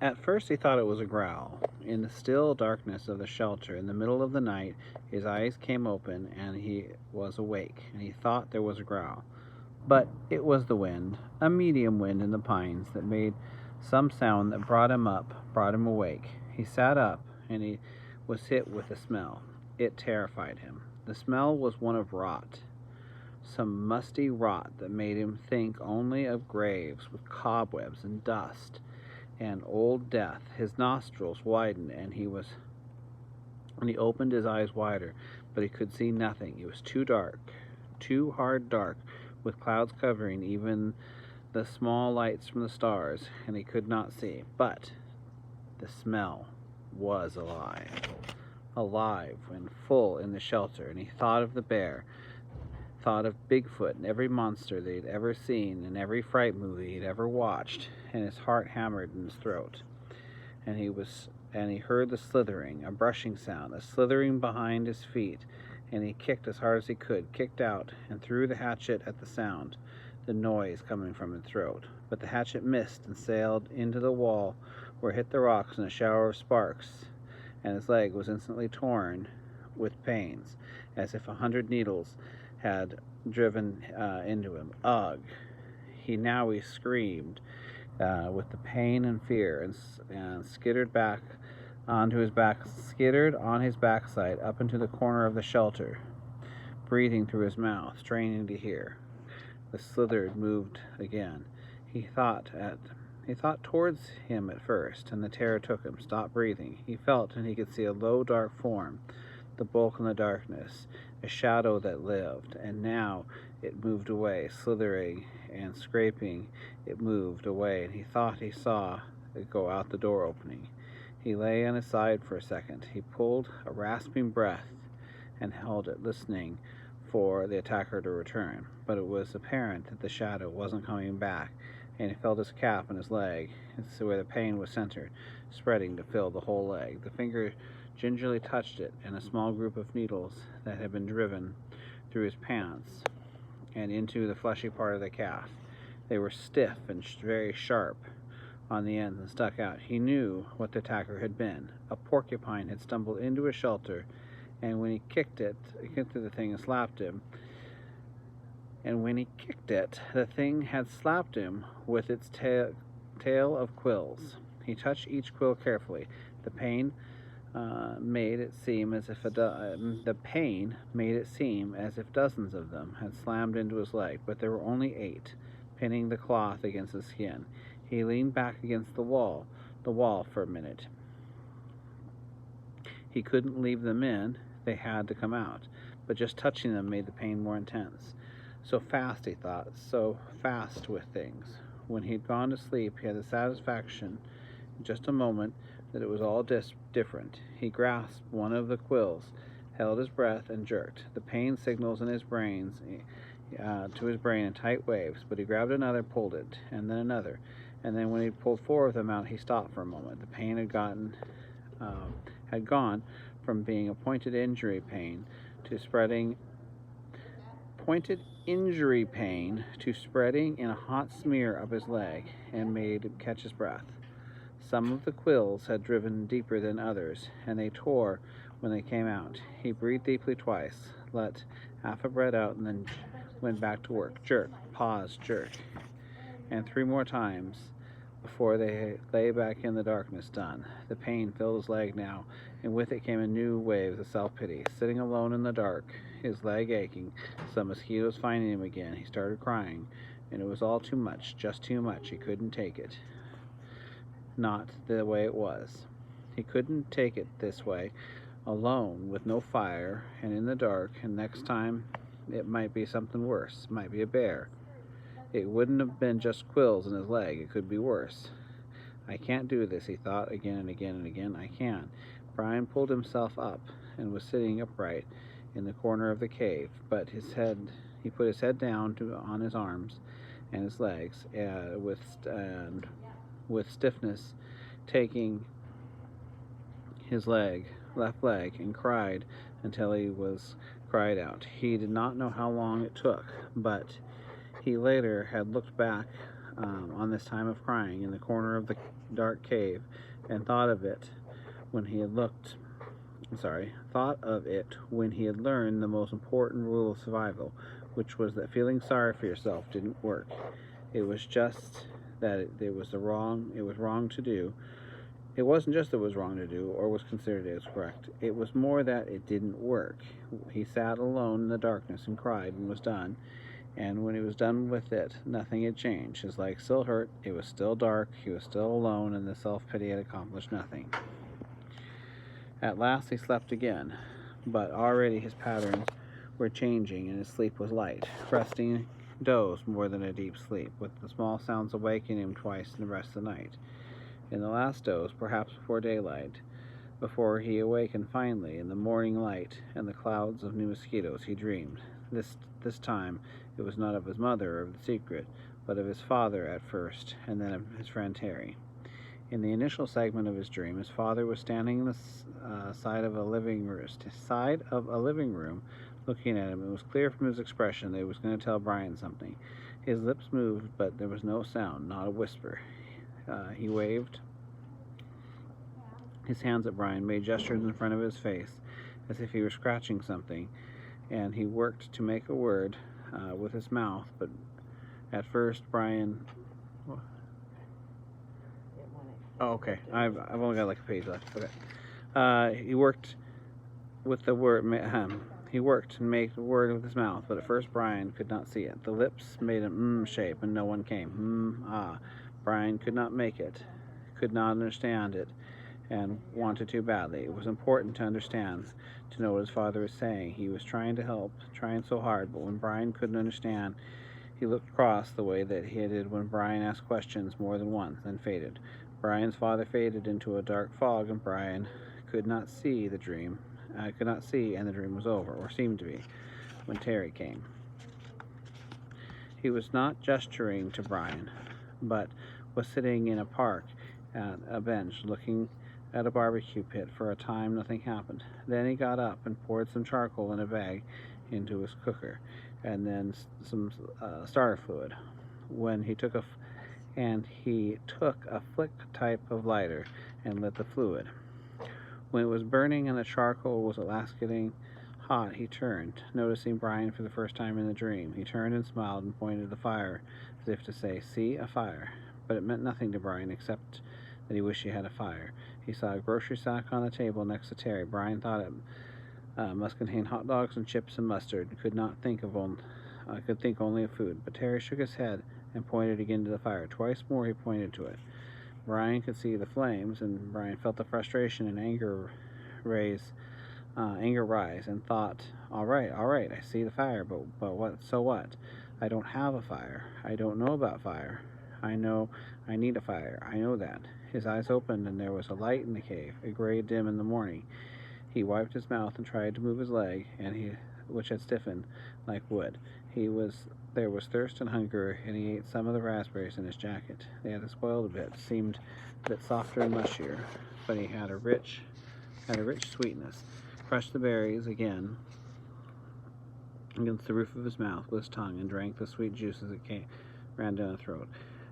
At first he thought it was a growl. In the still darkness of the shelter, in the middle of the night, his eyes came open and he was awake, and he thought there was a growl. But it was the wind, a medium wind in the pines, that made some sound that brought him up, brought him awake. He sat up, and he was hit with a smell. It terrified him. The smell was one of rot, some musty rot that made him think only of graves with cobwebs and dust and old death. His nostrils widened, and he opened his eyes wider, but he could see nothing. It was too dark, too hard dark, with clouds covering even the small lights from the stars, and he could not see. But the smell was alive and full in the shelter, and he thought of the bear, thought of Bigfoot and every monster they'd ever seen and every fright movie he'd ever watched, and his heart hammered in his throat. And he heard the slithering, a brushing sound, a slithering behind his feet, and he kicked as hard as he could, kicked out and threw the hatchet at the sound, the noise coming from his throat. But the hatchet missed and sailed into the wall, where it hit the rocks in a shower of sparks, and his leg was instantly torn with pains, as if 100 needles had driven into him. Ugh! He screamed with the pain and fear, and skittered on his backside up into the corner of the shelter, breathing through his mouth, straining to hear. The slither moved again. He thought towards him at first, and the terror took him. Stopped breathing. He felt, and he could see a low, dark form, the bulk in the darkness, a shadow that lived, and now it moved away, slithering and scraping. It moved away, and he thought he saw it go out the door opening. He lay on his side for a second. He pulled a rasping breath and held it, listening for the attacker to return. But it was apparent that the shadow wasn't coming back, and he felt his calf and his leg, where the pain was centered, spreading to fill the whole leg. The finger gingerly touched it, and a small group of needles that had been driven through his pants and into the fleshy part of the calf. They were stiff and very sharp on the ends and stuck out. He knew what the attacker had been. A porcupine had stumbled into his shelter, and when he kicked the thing and slapped him. And when he kicked it, the thing had slapped him with its tail of quills. He touched each quill carefully. The pain made it seem as if dozens of them had slammed into his leg, but there were only 8, pinning the cloth against his skin. He leaned back against the wall for a minute. He couldn't leave them in, they had to come out, but just touching them made the pain more intense. So fast, he thought, so fast with things. When he'd gone to sleep, he had the satisfaction, in just a moment, that it was all different. He grasped one of the quills, held his breath, and jerked. The pain signals in his brains to his brain in tight waves, but he grabbed another, pulled it, and then another. And then when he pulled 4 of them out, he stopped for a moment. The pain had gone from being a pointed injury pain to spreading in a hot smear up his leg, and made him catch his breath. Some of the quills had driven deeper than others, and they tore when they came out. He breathed deeply twice, let half a breath out, and then went back to work. Jerk, pause, jerk, and 3 more times before they lay back in the darkness, done. The pain filled his leg now, and with it came a new wave of self-pity. Sitting alone in the dark, his leg aching, some mosquitoes finding him again, he started crying, and it was all too much, just too much. He couldn't take it. Not the way it was. He couldn't take it this way, alone, with no fire, and in the dark, and next time it might be something worse. It might be a bear. It wouldn't have been just quills in his leg. It could be worse. I can't do this, he thought again and again and again. I can't. Brian pulled himself up and was sitting upright in the corner of the cave, but he put his head down on his arms and his legs, with stiffness taking his left leg, and cried until he was cried out. He did not know how long it took, but he later had looked back on this time of crying in the corner of the dark cave, and thought of it when he had learned the most important rule of survival, which was that feeling sorry for yourself didn't work. It was just that it was wrong to do. It wasn't just that it was wrong to do or was considered as correct. It was more that it didn't work. He sat alone in the darkness and cried and was done. And when he was done with it, nothing had changed. His leg still hurt, it was still dark, he was still alone, and the self-pity had accomplished nothing. At last he slept again, but already his patterns were changing and his sleep was light. Resting dozed more than a deep sleep, with the small sounds awakening him twice in the rest of the night. In the last doze, perhaps before daylight, before he awakened finally in the morning light and the clouds of new mosquitoes, he dreamed. This time it was not of his mother or of the secret, but of his father at first, and then of his friend Harry. In the initial segment of his dream, his father was standing in the side of a living room, looking at him. It was clear from his expression that he was going to tell Brian something. His lips moved, but there was no sound, not a whisper. He waved his hands at Brian, made gestures in front of his face, as if he were scratching something, and he worked to make a word with his mouth, but at first Brian... Oh, okay. I've only got like a page left. Okay. He worked with the word. He worked and made the word with his mouth, but at first Brian could not see it. The lips made an shape, and no one came. Brian could not make it, could not understand it, and wanted to badly. It was important to understand, to know what his father was saying. He was trying to help, trying so hard, but when Brian couldn't understand, he looked across the way that he did when Brian asked questions more than once, then faded. Brian's father faded into a dark fog, and Brian could not see, and the dream was over, or seemed to be, when Terry came. He was not gesturing to Brian, but was sitting in a park at a bench, looking at a barbecue pit. For a time nothing happened. Then he got up and poured some charcoal in a bag into his cooker, and then some starter fluid. He took a flick type of lighter and lit the fluid. When it was burning and the charcoal was at last getting hot, he turned, noticing Brian for the first time in the dream. He turned and smiled and pointed to the fire, as if to say, "See, a fire." But it meant nothing to Brian, except that he wished he had a fire. He saw a grocery sack on the table next to Terry. Brian thought it must contain hot dogs and chips and mustard, and could think only of food. But Terry shook his head and pointed again to the fire. Twice more he pointed to it. Brian could see the flames, and Brian felt the frustration and anger rise, and thought, all right, I see the fire, but what? So what? I don't have a fire. I don't know about fire. I know I need a fire. I know that. His eyes opened, and there was a light in the cave, a gray dim in the morning. He wiped his mouth and tried to move his leg, which had stiffened like wood. There was thirst and hunger, and he ate some of the raspberries in his jacket. They had spoiled a bit, seemed a bit softer and mushier, but he had a rich sweetness. Crushed the berries again against the roof of his mouth with his tongue, and drank the sweet juice as it ran down the throat.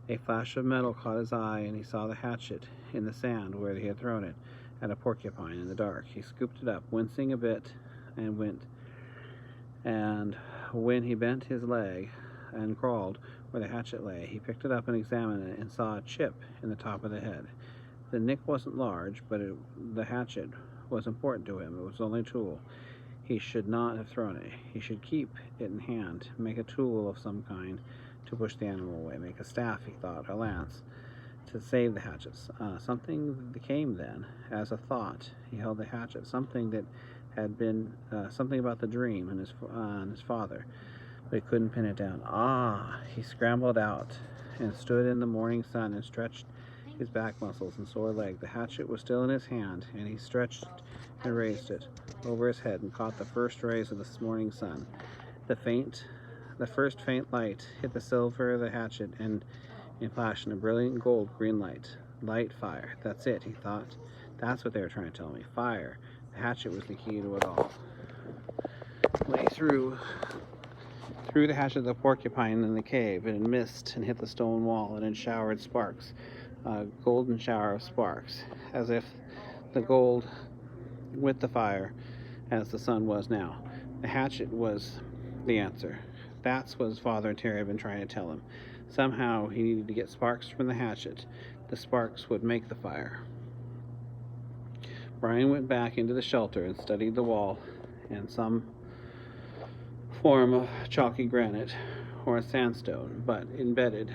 A flash of metal caught his eye, and he saw the hatchet in the sand where he had thrown it at a porcupine in the dark. He scooped it up, wincing a bit, and when he bent his leg and crawled where the hatchet lay, he picked it up and examined it, and saw a chip in the top of the head. The nick wasn't large, but the hatchet was important to him. It was only a tool. He should not have thrown it. He should keep it in hand, make a tool of some kind to push the animal away, make a staff, he thought, a lance, to save the hatchets. Something came then, as a thought. He held the hatchet, something that had been something about the dream and his father, but he couldn't pin it down. He scrambled out and stood in the morning sun and stretched his back muscles and sore leg. The hatchet was still in his hand, and he stretched and raised it over his head and caught the first rays of this morning sun. The first faint light hit the silver of the hatchet, and in flash, a brilliant gold-green light. Light, fire. That's it, he thought. That's what they were trying to tell me. Fire. The hatchet was the key to it all. When he threw threw the hatchet at the porcupine in the cave. It had missed and hit the stone wall, and it showered sparks, a golden shower of sparks, as if the gold with the fire, as the sun was now. The hatchet was the answer. That's what his father and Terry had been trying to tell him. Somehow he needed to get sparks from the hatchet. The sparks would make the fire. Brian went back into the shelter and studied the wall and some form of chalky granite or sandstone, but embedded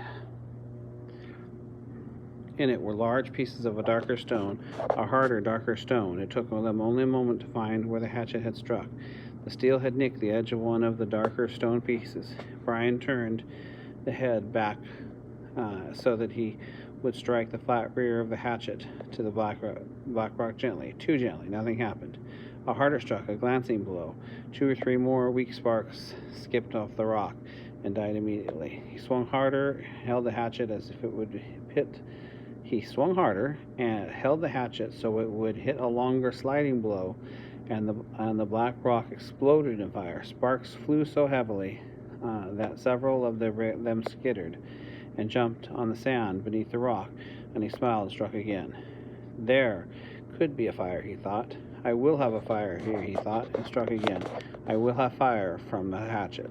in it were large pieces of a darker stone, a harder, darker stone. It took them only a moment to find where the hatchet had struck. The steel had nicked the edge of one of the darker stone pieces. Brian turned the head back so that he would strike the flat rear of the hatchet to the black rock gently. Too gently. Nothing happened. A harder struck, a glancing blow. 2 or 3 more weak sparks skipped off the rock and died immediately. He swung harder, held the hatchet as if it would hit. He swung harder and held the hatchet so it would hit a longer sliding blow, and the black rock exploded in fire. Sparks flew so heavily that several of them skittered and jumped on the sand beneath the rock, and he smiled and struck again. There could be a fire, he thought. I will have a fire here, he thought, and struck again. I will have fire from the hatchet.